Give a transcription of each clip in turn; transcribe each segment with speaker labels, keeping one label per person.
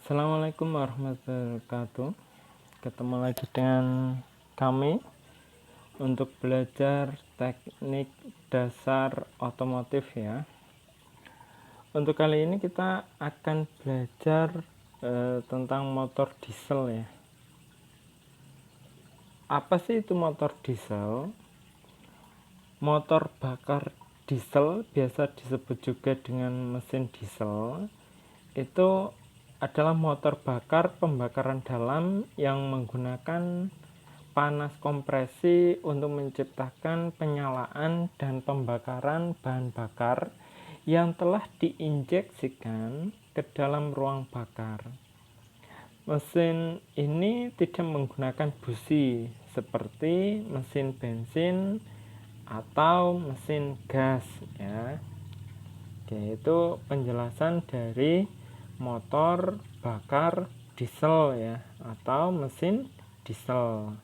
Speaker 1: Assalamualaikum warahmatullahi wabarakatuh. Ketemu lagi dengan kami untuk belajar teknik dasar otomotif ya. Untuk kali ini kita akan belajar tentang motor diesel ya. Apa sih itu motor diesel? Motor bakar diesel, biasa disebut juga dengan mesin diesel, itu adalah motor bakar pembakaran dalam yang menggunakan panas kompresi untuk menciptakan penyalaan dan pembakaran bahan bakar yang telah diinjeksikan ke dalam ruang bakar. Mesin ini tidak menggunakan busi seperti mesin bensin atau mesin gas ya. Oke, itu penjelasan dari motor bakar diesel ya, atau mesin diesel.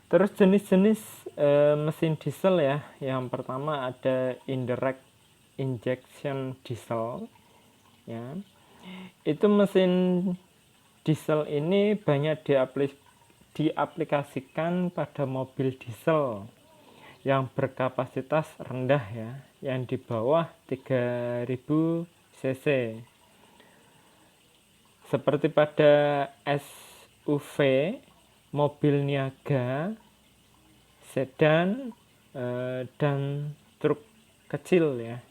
Speaker 1: Terus jenis-jenis mesin diesel ya. Yang pertama ada indirect injection diesel ya. Itu mesin diesel ini banyak diaplikasikan pada mobil diesel yang berkapasitas rendah ya, yang di bawah 3000 cc. Seperti pada SUV, mobil niaga, sedan, dan truk kecil ya.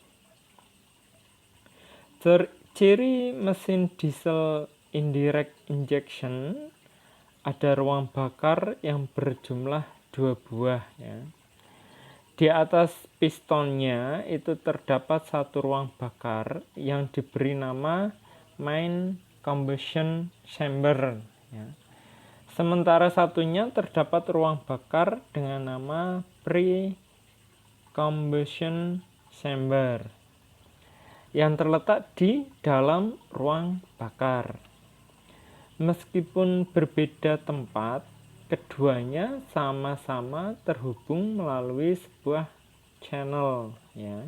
Speaker 1: Ciri mesin diesel indirect injection, ada ruang bakar yang berjumlah 2 buah ya. Di atas pistonnya itu terdapat satu ruang bakar yang diberi nama main combustion chamber ya. Sementara satunya terdapat ruang bakar dengan nama pre-combustion chamber yang terletak di dalam ruang bakar. Meskipun berbeda tempat, keduanya sama-sama terhubung melalui sebuah channel ya.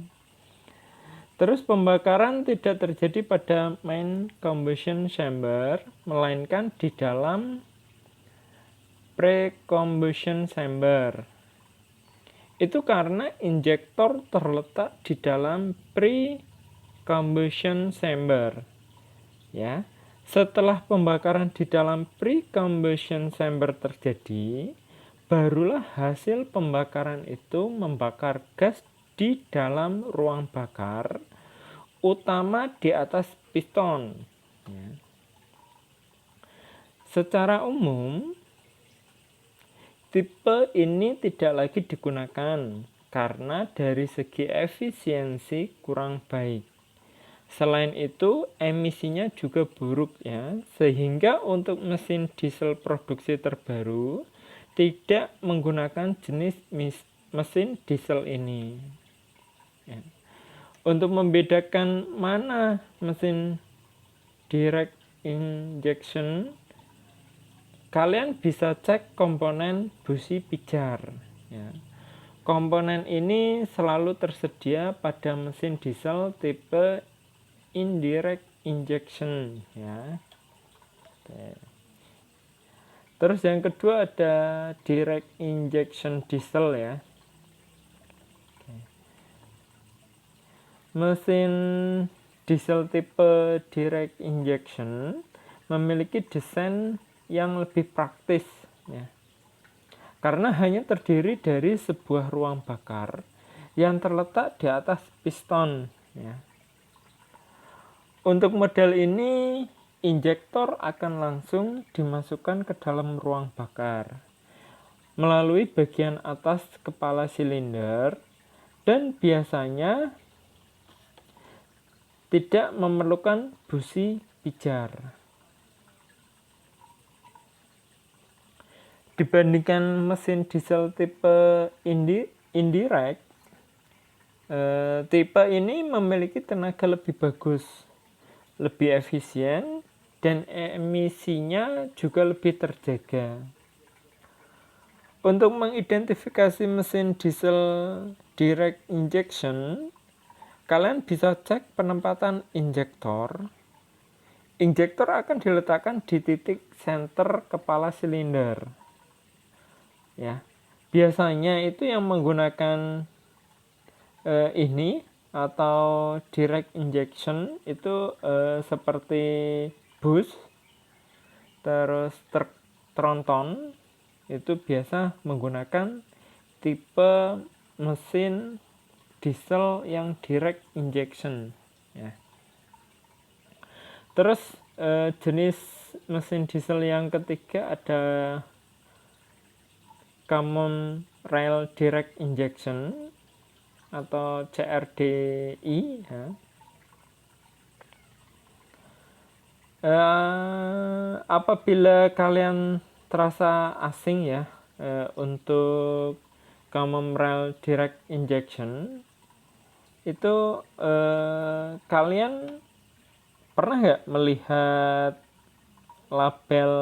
Speaker 1: Terus pembakaran tidak terjadi pada main combustion chamber, melainkan di dalam pre-combustion chamber. Itu karena injektor terletak di dalam pre-combustion chamber ya. Setelah pembakaran di dalam pre-combustion chamber terjadi, barulah hasil pembakaran itu membakar gas di dalam ruang bakar, utama di atas piston ya. Secara umum, tipe ini tidak lagi digunakan karena dari segi efisiensi kurang baik. Selain itu, emisinya juga buruk ya, sehingga untuk mesin diesel produksi terbaru tidak menggunakan jenis mesin diesel ini ya. Untuk membedakan mana mesin direct injection, kalian bisa cek komponen busi pijar ya. Komponen ini selalu tersedia pada mesin diesel tipe indirect injection ya. Oke. Terus yang kedua ada direct injection diesel ya. Oke. Mesin diesel tipe direct injection memiliki desain yang lebih praktis ya. Karena hanya terdiri dari sebuah ruang bakar yang terletak di atas piston ya. Untuk model ini, injektor akan langsung dimasukkan ke dalam ruang bakar melalui bagian atas kepala silinder dan biasanya tidak memerlukan busi pijar. Dibandingkan mesin diesel tipe indirect, tipe ini memiliki tenaga lebih bagus, lebih efisien, dan emisinya juga lebih terjaga. Untuk mengidentifikasi mesin diesel direct injection, kalian bisa cek penempatan injektor. injektor akan diletakkan di titik center kepala silinder. Ya, biasanya itu yang menggunakan ini atau direct injection itu seperti bus, terus truk tronton itu biasa menggunakan tipe mesin diesel yang direct injection. Ya. Terus jenis mesin diesel yang ketiga ada common rail direct injection atau CRDI. Ya. Apabila kalian terasa asing ya untuk common rail direct injection, itu kalian pernah nggak melihat label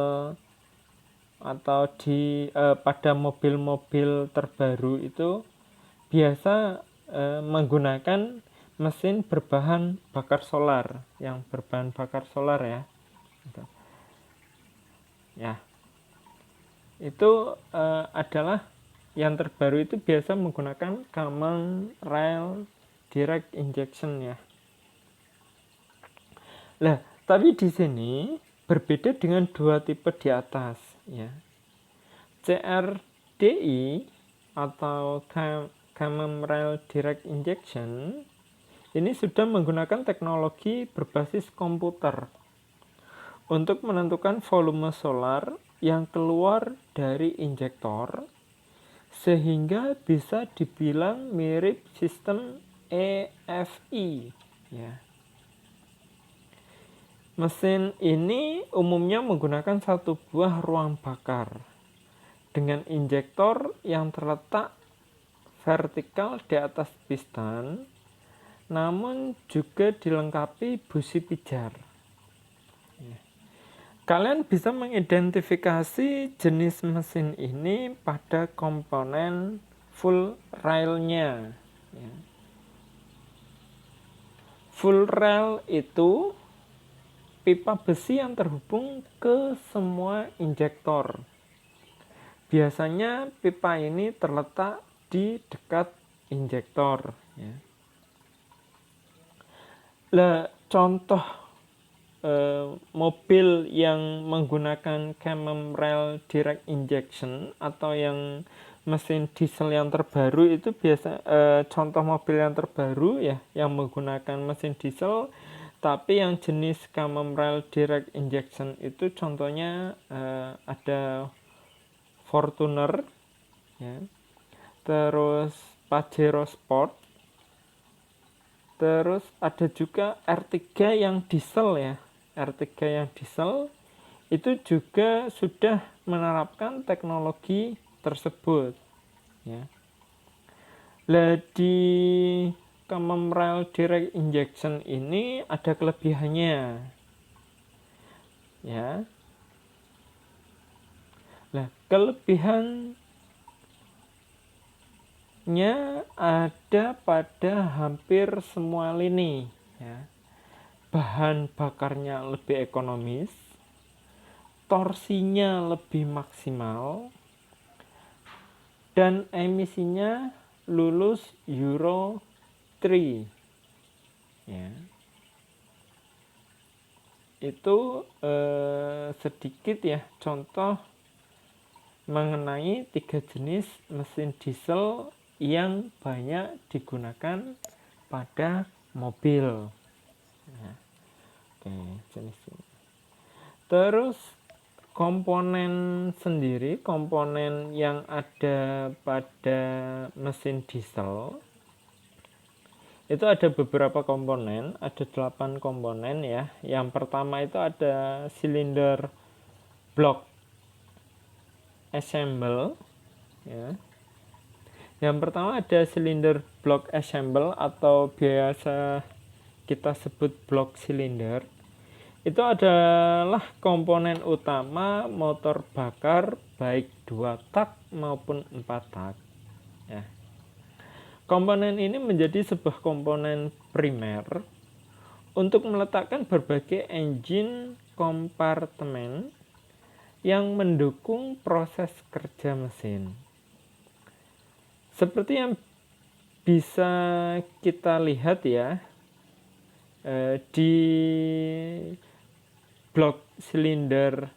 Speaker 1: atau di pada mobil-mobil terbaru itu biasa menggunakan mesin berbahan bakar solar, yang berbahan bakar solar ya. Ya, itu adalah yang terbaru itu biasa menggunakan common rail direct injection ya. Lah, tapi di sini berbeda dengan dua tipe di atas ya. CRDI atau common rail direct injection ini sudah menggunakan teknologi berbasis komputer untuk menentukan volume solar yang keluar dari injektor, sehingga bisa dibilang mirip sistem EFI ya. Mesin ini umumnya menggunakan satu buah ruang bakar dengan injektor yang terletak vertikal di atas piston, namun juga dilengkapi busi pijar. Kalian bisa mengidentifikasi jenis mesin ini pada komponen full railnya. Full rail itu pipa besi yang terhubung ke semua injektor. Biasanya pipa ini terletak di dekat injektor. Ya. Lah, contoh mobil yang menggunakan common rail direct injection atau yang mesin diesel yang terbaru itu biasa contoh mobil yang terbaru ya yang menggunakan mesin diesel tapi yang jenis common rail direct injection itu contohnya ada Fortuner ya, terus Pajero Sport, terus ada juga R3 yang diesel ya. R3 yang diesel itu juga sudah menerapkan teknologi tersebut ya. Lah di common rail direct injection ini ada kelebihannya ya. Lah kelebihannya ada pada hampir semua lini ya. Bahan bakarnya lebih ekonomis, torsinya lebih maksimal, dan emisinya lulus Euro 3 ya. Itu sedikit ya contoh mengenai 3 jenis mesin diesel yang banyak digunakan pada mobil ya. Oke, jenis ini. Terus komponen sendiri, komponen yang ada pada mesin diesel itu ada beberapa komponen, ada 8 komponen ya. Yang pertama itu ada silinder block assemble ya. Yang pertama ada silinder block assemble atau biasa kita sebut block silinder. Itu adalah komponen utama motor bakar baik 2 tak maupun 4 tak ya. Komponen ini menjadi sebuah komponen primer untuk meletakkan berbagai engine kompartemen yang mendukung proses kerja mesin. Seperti yang bisa kita lihat ya, di blok silinder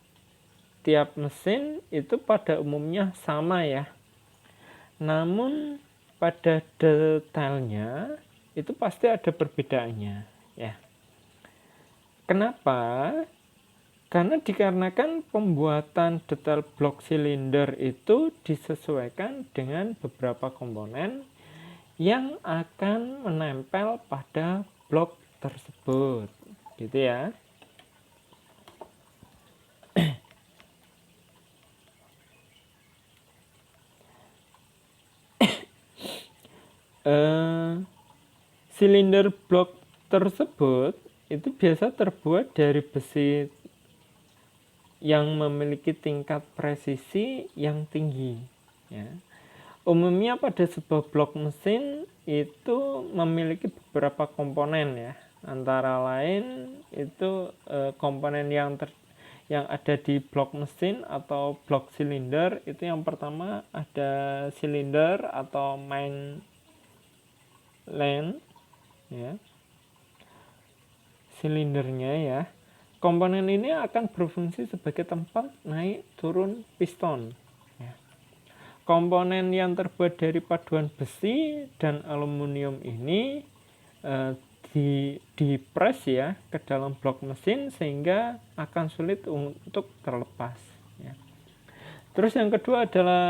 Speaker 1: tiap mesin itu pada umumnya sama ya. Namun pada detailnya itu pasti ada perbedaannya ya. Kenapa? Karena dikarenakan pembuatan detail blok silinder itu disesuaikan dengan beberapa komponen yang akan menempel pada blok tersebut, gitu ya. Silinder blok tersebut itu biasa terbuat dari besi yang memiliki tingkat presisi yang tinggi ya. Umumnya pada sebuah blok mesin itu memiliki beberapa komponen ya, antara lain itu komponen yang ada di blok mesin atau blok silinder. Itu yang pertama ada silinder atau main line ya, silindernya ya. Komponen ini akan berfungsi sebagai tempat naik turun piston ya. Komponen yang terbuat dari paduan besi dan aluminium ini dipres ya ke dalam blok mesin sehingga akan sulit untuk terlepas ya. Terus yang kedua adalah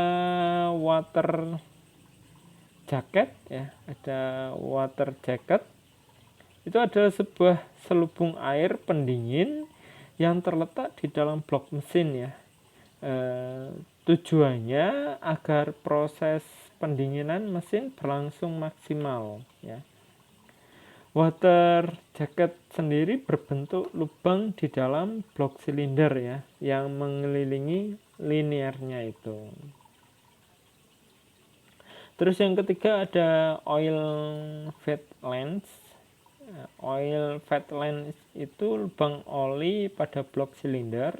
Speaker 1: water jacket ya, ada water jacket. Itu adalah sebuah selubung air pendingin yang terletak di dalam blok mesin ya. Tujuannya agar proses pendinginan mesin berlangsung maksimal ya. Water jacket sendiri berbentuk lubang di dalam blok silinder ya, yang mengelilingi linearnya itu. Terus yang ketiga ada oil fat lens. Oil fat lens itu lubang oli pada blok silinder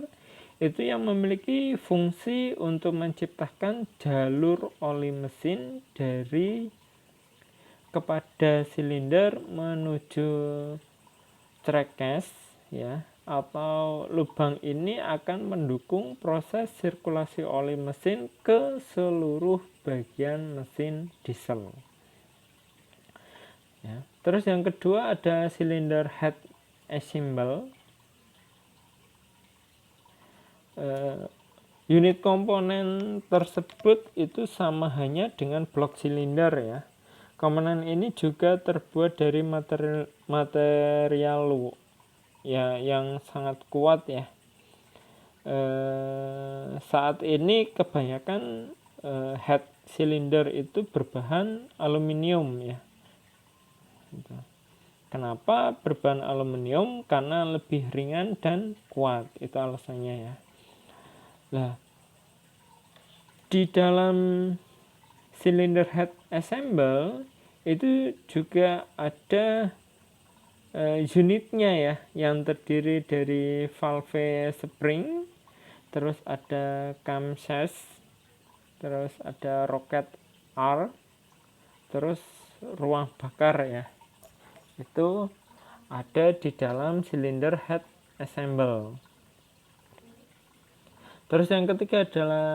Speaker 1: itu yang memiliki fungsi untuk menciptakan jalur oli mesin dari kepada silinder menuju crankcase ya, atau lubang ini akan mendukung proses sirkulasi oli mesin ke seluruh bagian mesin diesel ya. Terus yang kedua ada silinder head assemble. Unit komponen tersebut itu sama hanya dengan blok silinder ya. Komponen ini juga terbuat dari material ya yang sangat kuat ya. Saat ini kebanyakan head silinder itu berbahan aluminium ya. Kenapa berbahan aluminium? Karena lebih ringan dan kuat, itu alasannya ya. Nah, di dalam silinder head assemble itu juga ada unitnya ya, yang terdiri dari valve spring, terus ada camshaft, terus ada rocket arm, terus ruang bakar ya. Itu ada di dalam silinder head assemble. Terus yang ketiga adalah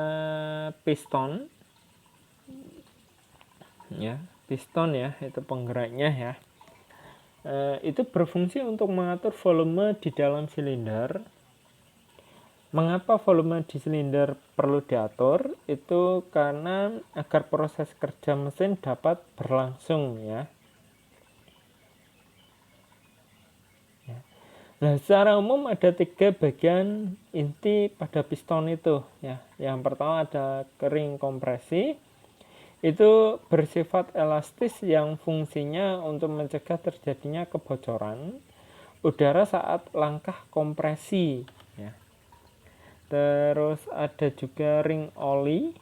Speaker 1: piston ya, piston ya, itu penggeraknya ya. Itu berfungsi untuk mengatur volume di dalam silinder. Mengapa volume di silinder perlu diatur? Itu karena agar proses kerja mesin dapat berlangsung ya. Nah, secara umum ada 3 bagian inti pada piston itu ya. Yang pertama ada kering kompresi. Itu bersifat elastis yang fungsinya untuk mencegah terjadinya kebocoran udara saat langkah kompresi ya. Terus ada juga ring oli.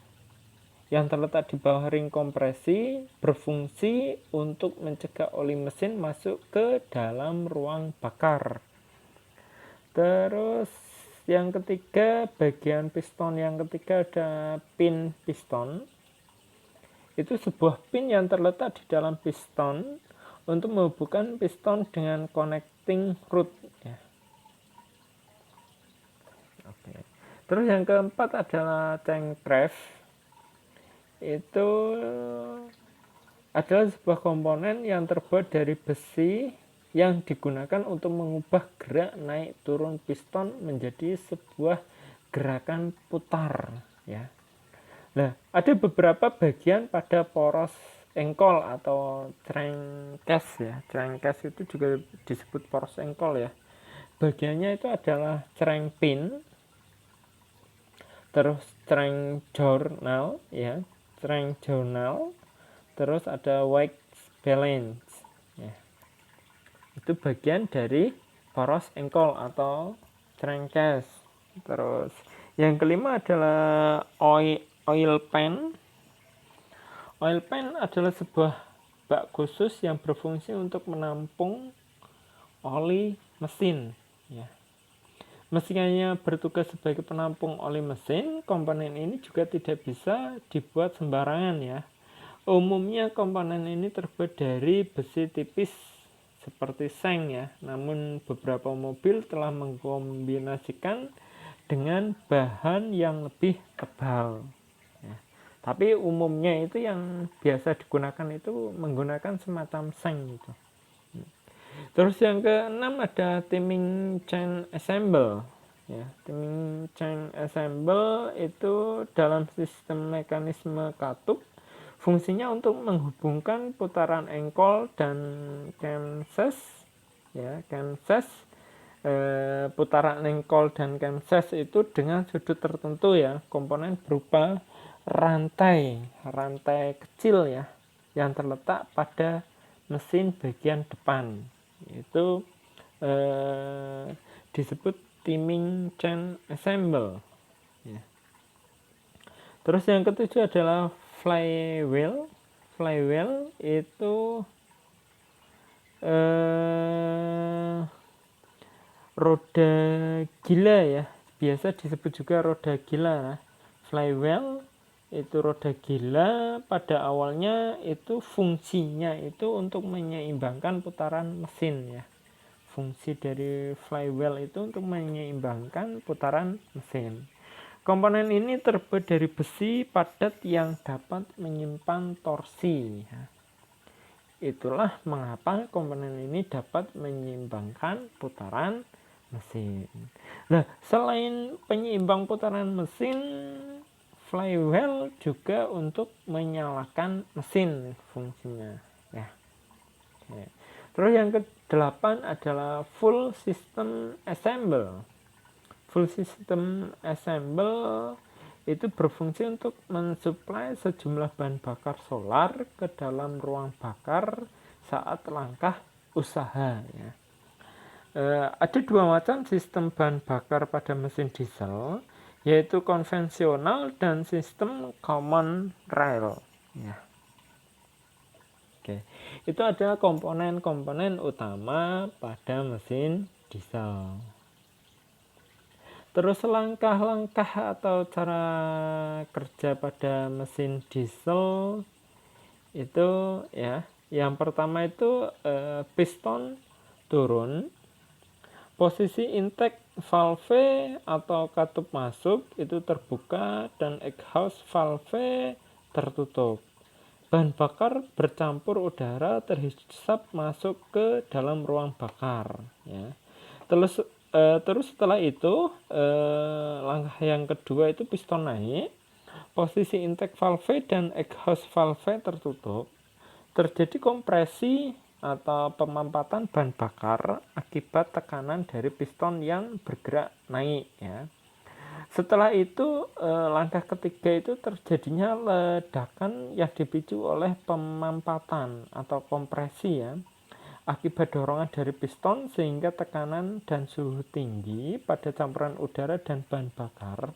Speaker 1: yang terletak di bawah ring kompresi berfungsi untuk mencegah oli mesin masuk ke dalam ruang bakar. Terus yang ketiga, bagian piston yang ketiga ada pin piston. Itu sebuah pin yang terletak di dalam piston untuk menghubungkan piston dengan connecting rod ya. Oke. Terus yang keempat adalah crankshaft. Itu adalah sebuah komponen yang terbuat dari besi yang digunakan untuk mengubah gerak naik turun piston menjadi sebuah gerakan putar ya. Nah, ada beberapa bagian pada poros engkol atau crankcase ya. Crankcase itu juga disebut poros engkol ya. Bagiannya itu adalah crank pin, terus crank journal ya, crank journal, terus ada wax balance ya. Itu bagian dari poros engkol atau crankcase. Terus yang kelima adalah oil pan. Oil pan adalah sebuah bak khusus yang berfungsi untuk menampung oli mesin ya. Meski hanya bertugas sebagai penampung oli mesin, komponen ini juga tidak bisa dibuat sembarangan ya. Umumnya komponen ini terbuat dari besi tipis seperti seng ya, namun beberapa mobil telah mengkombinasikan dengan bahan yang lebih tebal ya. Tapi umumnya itu yang biasa digunakan itu menggunakan semacam seng gitu. Terus yang keenam ada timing chain assemble ya. Timing chain assemble itu dalam sistem mekanisme katup fungsinya untuk menghubungkan putaran engkol dan camshaft ya. Camshaft putaran engkol dan camshaft itu dengan sudut tertentu ya. Komponen berupa rantai kecil ya yang terletak pada mesin bagian depan. Itu disebut timing chain assemble ya. Terus yang ketujuh adalah flywheel. Flywheel itu roda gila ya, biasa disebut juga roda gila. Flywheel itu roda gila, pada awalnya itu fungsinya itu untuk menyeimbangkan putaran mesin ya. Fungsi dari flywheel itu untuk menyeimbangkan putaran mesin. Komponen ini terbuat dari besi padat yang dapat menyimpan torsi ya. Itulah mengapa komponen ini dapat menyeimbangkan putaran mesin. Nah, selain penyeimbang putaran mesin, flywheel juga untuk menyalakan mesin fungsinya ya. Oke. Terus yang ke-8 adalah full system assemble. Full system assemble itu berfungsi untuk mensuplai sejumlah bahan bakar solar ke dalam ruang bakar saat langkah usaha ya. Ada dua macam sistem bahan bakar pada mesin diesel, yaitu konvensional dan sistem common rail ya. Oke, itu ada komponen-komponen utama pada mesin diesel. Terus langkah-langkah atau cara kerja pada mesin diesel itu ya, yang pertama itu piston turun, posisi intake valve atau katup masuk itu terbuka dan exhaust valve tertutup. Bahan bakar bercampur udara terhisap masuk ke dalam ruang bakar ya. Terus setelah itu langkah yang kedua itu piston naik, posisi intake valve dan exhaust valve tertutup, terjadi kompresi atau pemampatan bahan bakar akibat tekanan dari piston yang bergerak naik ya. Setelah itu langkah ketiga itu terjadinya ledakan yang dipicu oleh pemampatan atau kompresi ya, akibat dorongan dari piston sehingga tekanan dan suhu tinggi pada campuran udara dan bahan bakar.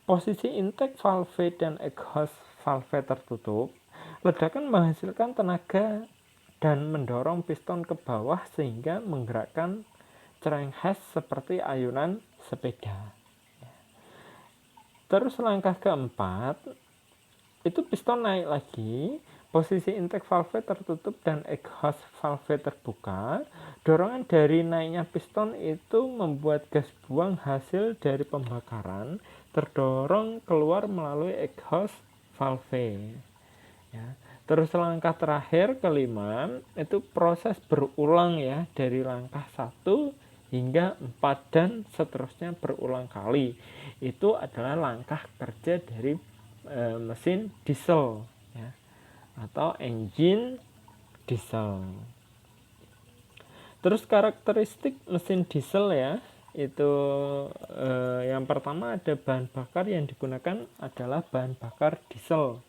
Speaker 1: Posisi intake valve dan exhaust valve tertutup, ledakan menghasilkan tenaga dan mendorong piston ke bawah sehingga menggerakkan crankshaft seperti ayunan sepeda. Terus langkah keempat, itu piston naik lagi, posisi intake valve tertutup dan exhaust valve terbuka. Dorongan dari naiknya piston itu membuat gas buang hasil dari pembakaran terdorong keluar melalui exhaust valve. Ya. Terus langkah terakhir kelima, itu proses berulang ya, dari langkah 1 hingga 4 dan seterusnya berulang kali. Itu adalah langkah kerja dari mesin diesel ya, atau engine diesel. Terus karakteristik mesin diesel ya, itu yang pertama ada bahan bakar yang digunakan adalah bahan bakar diesel,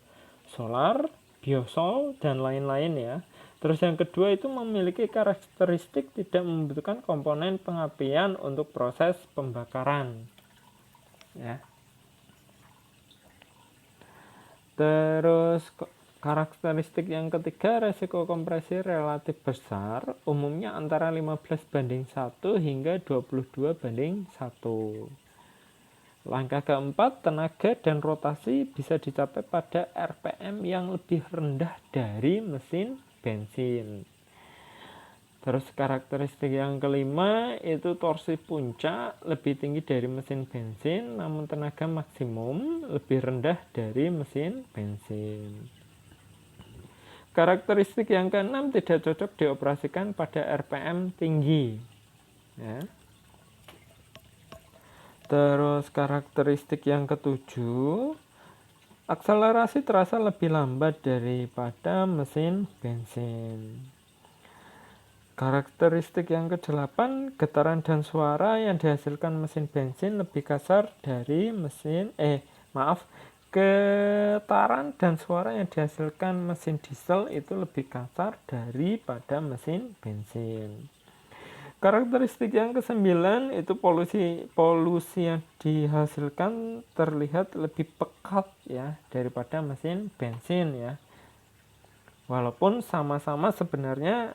Speaker 1: solar, biosol, dan lain-lain ya. Terus yang kedua itu memiliki karakteristik tidak membutuhkan komponen pengapian untuk proses pembakaran ya. Terus karakteristik yang ketiga, resiko kompresi relatif besar, umumnya antara 15:1 hingga 22:1. Langkah keempat, tenaga dan rotasi bisa dicapai pada RPM yang lebih rendah dari mesin bensin. Terus karakteristik yang kelima itu torsi puncak lebih tinggi dari mesin bensin, namun tenaga maksimum lebih rendah dari mesin bensin. Karakteristik yang keenam, tidak cocok dioperasikan pada RPM tinggi ya. Terus karakteristik yang ketujuh, akselerasi terasa lebih lambat daripada mesin bensin. Karakteristik yang kedelapan, getaran dan suara yang dihasilkan mesin bensin lebih kasar dari getaran dan suara yang dihasilkan mesin diesel itu lebih kasar daripada mesin bensin. Karakteristik yang kesembilan itu polusi yang dihasilkan terlihat lebih pekat ya daripada mesin bensin ya. Walaupun sama-sama sebenarnya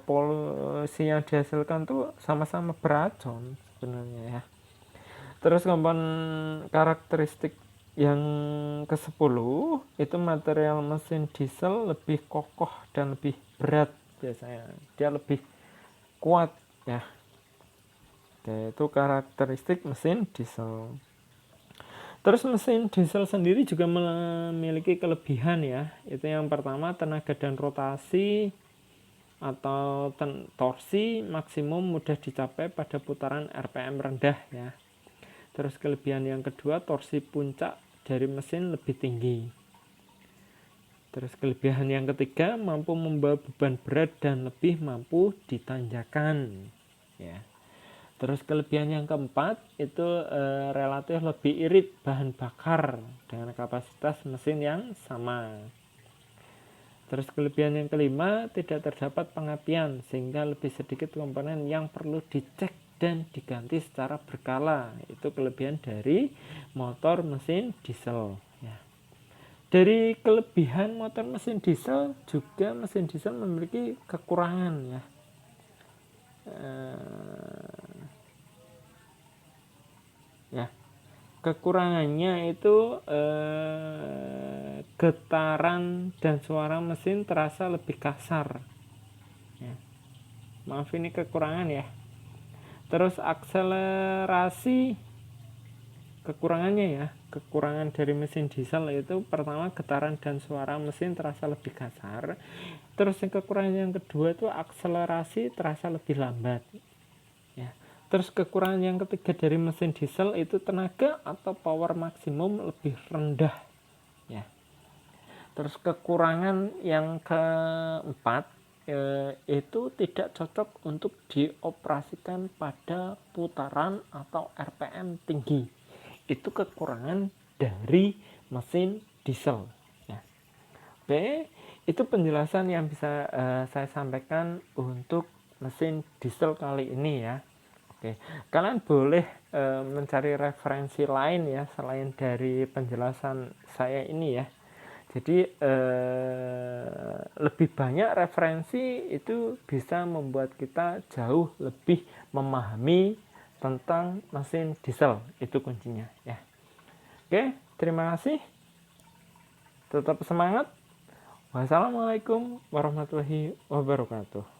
Speaker 1: polusi yang dihasilkan tuh sama-sama beracun sebenarnya ya. Terus komponen karakteristik yang ke-10 itu material mesin diesel lebih kokoh dan lebih berat biasanya. Dia lebih kuat ya. Oke, itu karakteristik mesin diesel. Terus mesin diesel sendiri juga memiliki kelebihan ya. Itu yang pertama, tenaga dan rotasi atau torsi maksimum mudah dicapai pada putaran RPM rendah ya. Terus kelebihan yang kedua, torsi puncak dari mesin lebih tinggi. Terus kelebihan yang ketiga, mampu membawa beban berat dan lebih mampu ditanjakan ya. Terus kelebihan yang keempat itu relatif lebih irit bahan bakar dengan kapasitas mesin yang sama. Terus kelebihan yang kelima, tidak terdapat pengapian sehingga lebih sedikit komponen yang perlu dicek dan diganti secara berkala. Itu kelebihan dari motor mesin diesel ya. Dari kelebihan motor mesin diesel juga mesin diesel memiliki kekurangan ya. Kekurangannya itu getaran dan suara mesin terasa lebih kasar ya. Maaf, ini kekurangan ya. Terus akselerasi, kekurangannya ya, kekurangan dari mesin diesel itu pertama, getaran dan suara mesin terasa lebih kasar. Terus yang kekurangan yang kedua itu akselerasi terasa lebih lambat ya. Terus kekurangan yang ketiga dari mesin diesel itu tenaga atau power maksimum lebih rendah ya. Terus kekurangan yang keempat itu tidak cocok untuk dioperasikan pada putaran atau RPM tinggi. Itu kekurangan dari mesin diesel ya. Oke, itu penjelasan yang bisa saya sampaikan untuk mesin diesel kali ini ya. Oke, kalian boleh mencari referensi lain ya selain dari penjelasan saya ini ya. Jadi lebih banyak referensi itu bisa membuat kita jauh lebih memahami tentang mesin diesel, itu kuncinya ya. Oke, terima kasih. Tetap semangat. Wassalamualaikum warahmatullahi wabarakatuh.